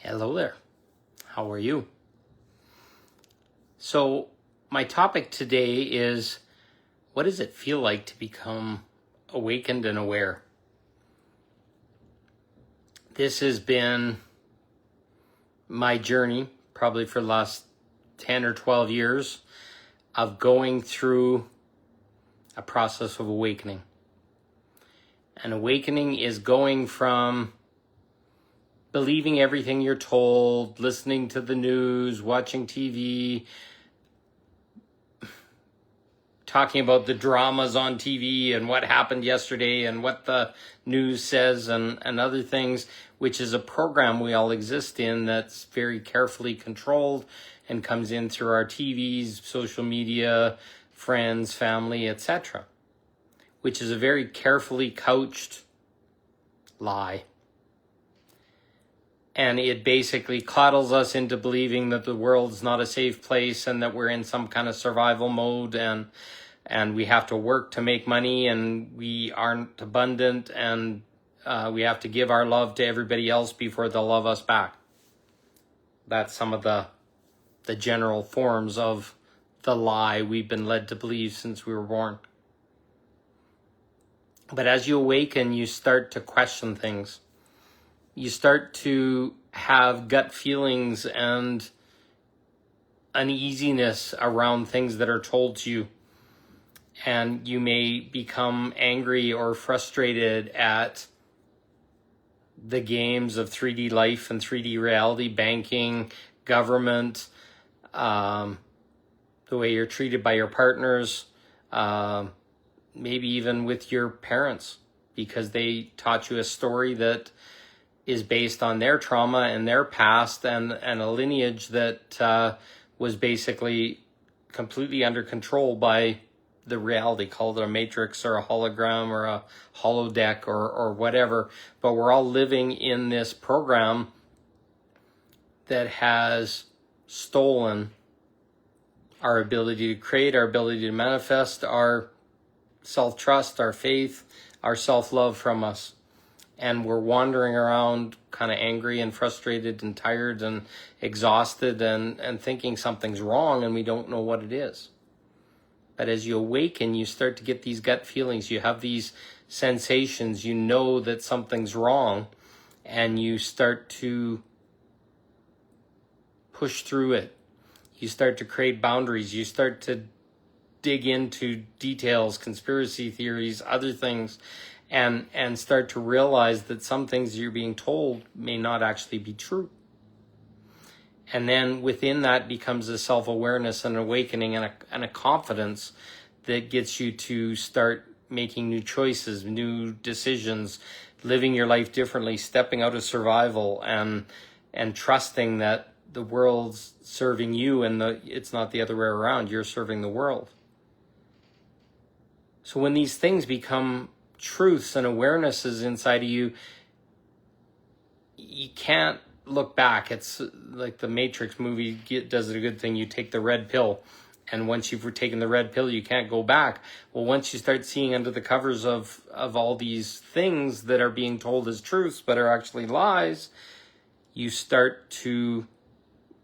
Hello there. How are you? So, my topic today is, what does it feel like to become awakened and aware? This has been my journey, probably for the last 10 or 12 years, of going through a process of awakening. And awakening is going from believing everything you're told, listening to the news, watching TV, talking about the dramas on TV and what happened yesterday and what the news says and other things, which is a program we all exist in that's very carefully controlled and comes in through our TVs, social media, friends, family, etc., which is a very carefully couched lie. And it basically coddles us into believing that the world's not a safe place and that we're in some kind of survival mode and we have to work to make money and we aren't abundant and we have to give our love to everybody else before they'll love us back. That's some of the general forms of the lie we've been led to believe since we were born. But as you awaken, you start to question things. You start to have gut feelings and uneasiness around things that are told to you. And you may become angry or frustrated at the games of 3D life and 3D reality, banking, government, the way you're treated by your partners, maybe even with your parents, because they taught you a story that is based on their trauma and their past and a lineage that was basically completely under control by the reality. Call it a matrix or a hologram or a holodeck or whatever. But we're all living in this program that has stolen our ability to create, our ability to manifest, our self-trust, our faith, our self-love from us. And we're wandering around kind of angry and frustrated and tired and exhausted and thinking something's wrong and we don't know what it is. But as you awaken, you start to get these gut feelings. You have these sensations. You know that something's wrong and you start to push through it. You start to create boundaries. You start to dig into details, conspiracy theories, other things, and start to realize that some things you're being told may not actually be true. And then within that becomes a self-awareness and awakening and a confidence that gets you to start making new choices, new decisions, living your life differently, stepping out of survival and trusting that the world's serving you and it's not the other way around. You're serving the world. So when these things become truths and awarenesses inside of you, you can't look back. It's like the Matrix movie does a good thing. You take the red pill, and once you've taken the red pill, you can't go back. Well, once you start seeing under the covers of all these things that are being told as truths but are actually lies, you start to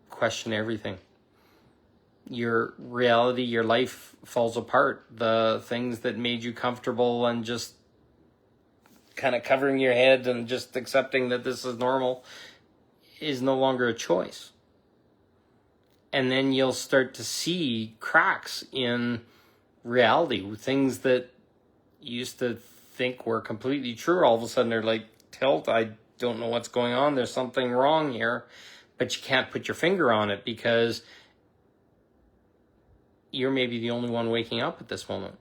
question everything. Your reality, your life falls apart. The things that made you comfortable and just kind of covering your head and just accepting that this is normal is no longer a choice. And then you'll start to see cracks in reality. Things that you used to think were completely true, all of a sudden they're like, tilt, I don't know what's going on. There's something wrong here. But you can't put your finger on it because you're maybe the only one waking up at this moment.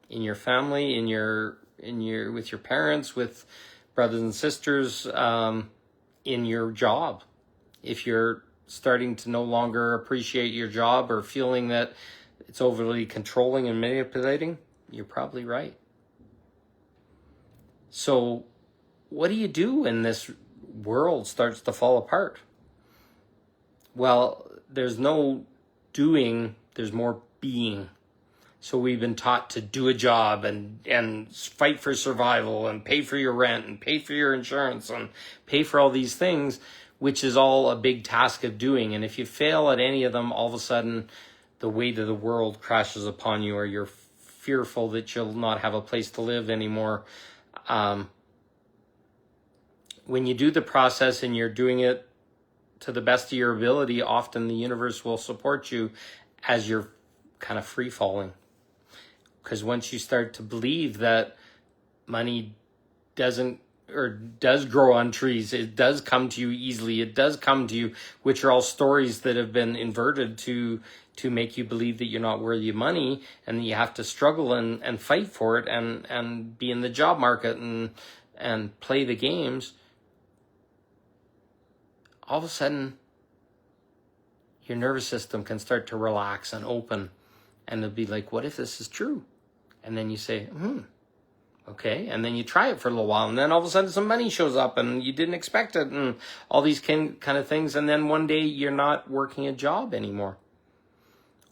In your family, in your with your parents, with brothers and sisters, in your job. If you're starting to no longer appreciate your job or feeling that it's overly controlling and manipulating, you're probably right. So what do you do when this world starts to fall apart? Well, there's no doing, there's more being. So we've been taught to do a job and fight for survival and pay for your rent and pay for your insurance and pay for all these things, which is all a big task of doing. And if you fail at any of them, all of a sudden the weight of the world crashes upon you, or you're fearful that you'll not have a place to live anymore. When you do the process and you're doing it to the best of your ability, often the universe will support you as you're kind of free falling. Because once you start to believe that money doesn't or does grow on trees, it does come to you easily, it does come to you, which are all stories that have been inverted to make you believe that you're not worthy of money, and that you have to struggle and fight for it, and be in the job market and play the games. All of a sudden your nervous system can start to relax and open, and it'll be like, what if this is true? And then you say, okay. And then you try it for a little while, and then all of a sudden some money shows up and you didn't expect it, and all these kind of things. And then one day you're not working a job anymore,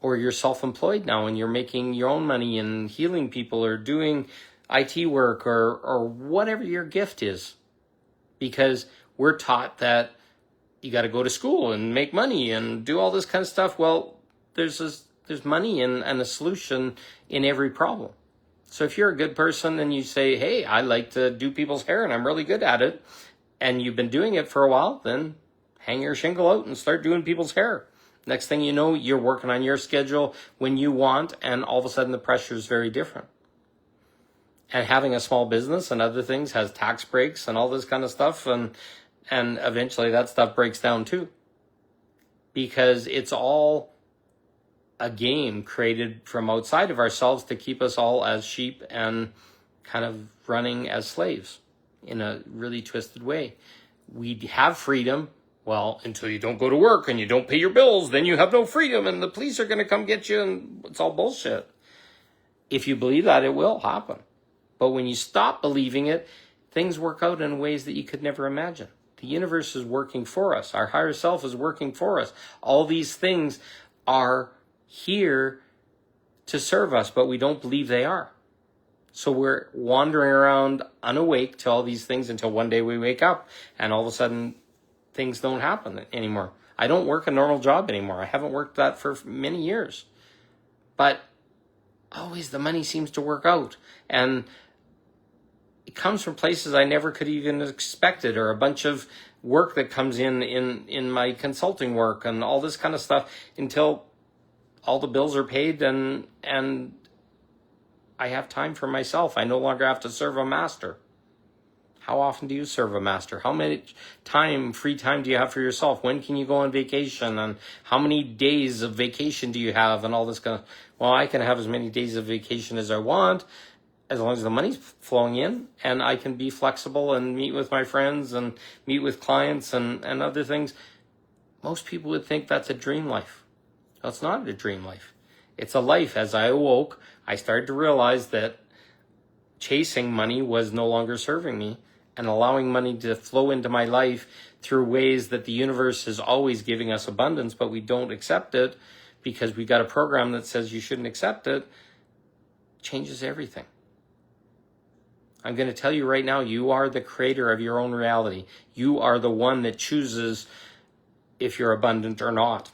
or you're self-employed now and you're making your own money and healing people or doing IT work or whatever your gift is. Because we're taught that you got to go to school and make money and do all this kind of stuff. Well, there's money and a solution in every problem. So if you're a good person and you say, hey, I like to do people's hair and I'm really good at it, and you've been doing it for a while, then hang your shingle out and start doing people's hair. Next thing you know, you're working on your schedule when you want, and all of a sudden the pressure is very different. And having a small business and other things has tax breaks and all this kind of stuff, and eventually that stuff breaks down too. Because it's all a game created from outside of ourselves to keep us all as sheep and kind of running as slaves in a really twisted way. We have freedom. Well, until you don't go to work and you don't pay your bills, then you have no freedom and the police are going to come get you, and it's all bullshit. If you believe that, it will happen. But when you stop believing it, things work out in ways that you could never imagine. The universe is working for us. Our higher self is working for us. All these things are here to serve us, but we don't believe they are. So we're wandering around unawake to all these things until one day we wake up and all of a sudden things don't happen anymore. I don't work a normal job anymore. I haven't worked that for many years. But always the money seems to work out. And it comes from places I never could even expected, or a bunch of work that comes in my consulting work and all this kind of stuff, until all the bills are paid and I have time for myself. I no longer have to serve a master. How often do you serve a master? How much free time do you have for yourself? When can you go on vacation? And how many days of vacation do you have? And all this kind of, well, I can have as many days of vacation as I want, as long as the money's flowing in, and I can be flexible and meet with my friends and meet with clients and other things. Most people would think that's a dream life. No, it's not a dream life. It's a life. As I awoke, I started to realize that chasing money was no longer serving me, and allowing money to flow into my life through ways that the universe is always giving us abundance, but we don't accept it because we got a program that says you shouldn't accept it, changes everything. I'm going to tell you right now, you are the creator of your own reality. You are the one that chooses if you're abundant or not.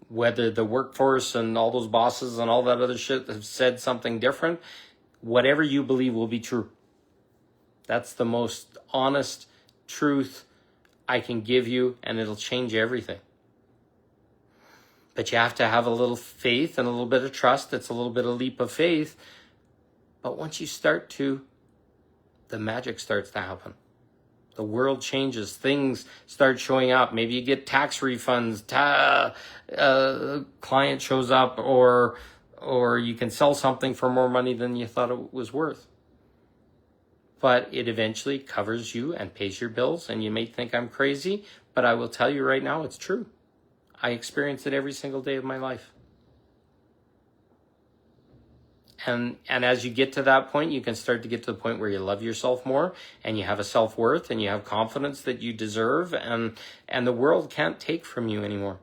Whether the workforce and all those bosses and all that other shit have said something different, whatever you believe will be true. That's the most honest truth I can give you, and it'll change everything. But you have to have a little faith and a little bit of trust. It's a little bit of leap of faith. But once you start to, the magic starts to happen. The world changes. Things start showing up. Maybe you get tax refunds. Client shows up, or you can sell something for more money than you thought it was worth. But it eventually covers you and pays your bills, and you may think I'm crazy, but I will tell you right now, it's true. I experience it every single day of my life. And as you get to that point, you can start to get to the point where you love yourself more, and you have a self-worth, and you have confidence that you deserve, and the world can't take from you anymore.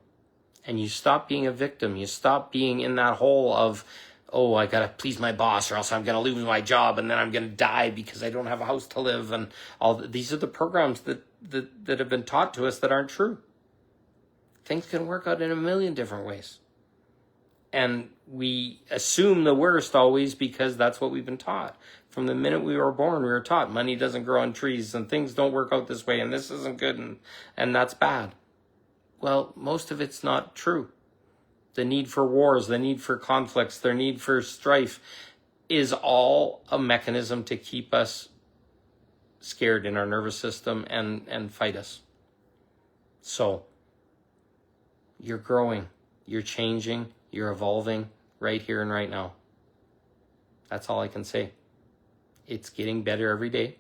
And you stop being a victim. You stop being in that hole of, oh, I got to please my boss or else I'm going to lose my job and then I'm going to die because I don't have a house to live. And all these are the programs that that have been taught to us that aren't true. Things can work out in a million different ways. And we assume the worst always because that's what we've been taught. From the minute we were born, we were taught money doesn't grow on trees and things don't work out this way and this isn't good and that's bad. Well, most of it's not true. The need for wars, the need for conflicts, the need for strife is all a mechanism to keep us scared in our nervous system and fight us. So, you're growing, you're changing, you're evolving right here and right now. That's all I can say. It's getting better every day.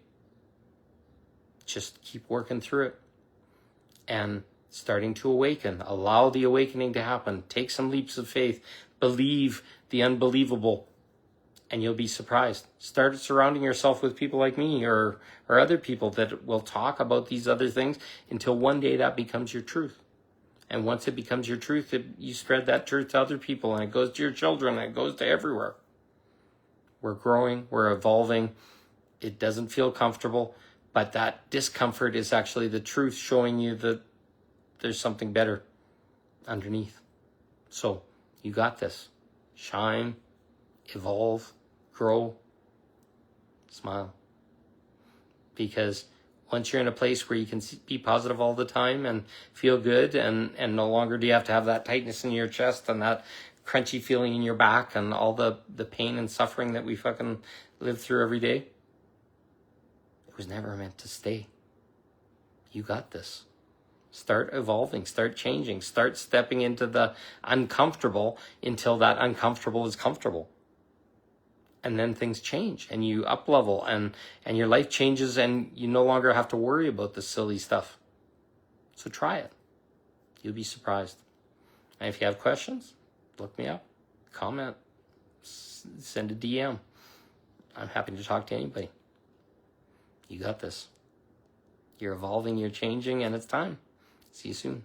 Just keep working through it and starting to awaken. Allow the awakening to happen. Take some leaps of faith. Believe the unbelievable and you'll be surprised. Start surrounding yourself with people like me or other people that will talk about these other things until one day that becomes your truth. And once it becomes your truth, you spread that truth to other people and it goes to your children and it goes to everywhere. We're growing, we're evolving. It doesn't feel comfortable, but that discomfort is actually the truth showing you that there's something better underneath. So you got this. Shine, evolve, grow, smile. Because once you're in a place where you can be positive all the time and feel good and no longer do you have to have that tightness in your chest and that crunchy feeling in your back and all the pain and suffering that we fucking live through every day, it was never meant to stay. You got this. Start evolving, start changing, start stepping into the uncomfortable until that uncomfortable is comfortable. And then things change and you up level and your life changes and you no longer have to worry about the silly stuff. So try it. You'll be surprised. And if you have questions, look me up, comment, send a DM. I'm happy to talk to anybody. You got this. You're evolving, you're changing, and it's time. See you soon.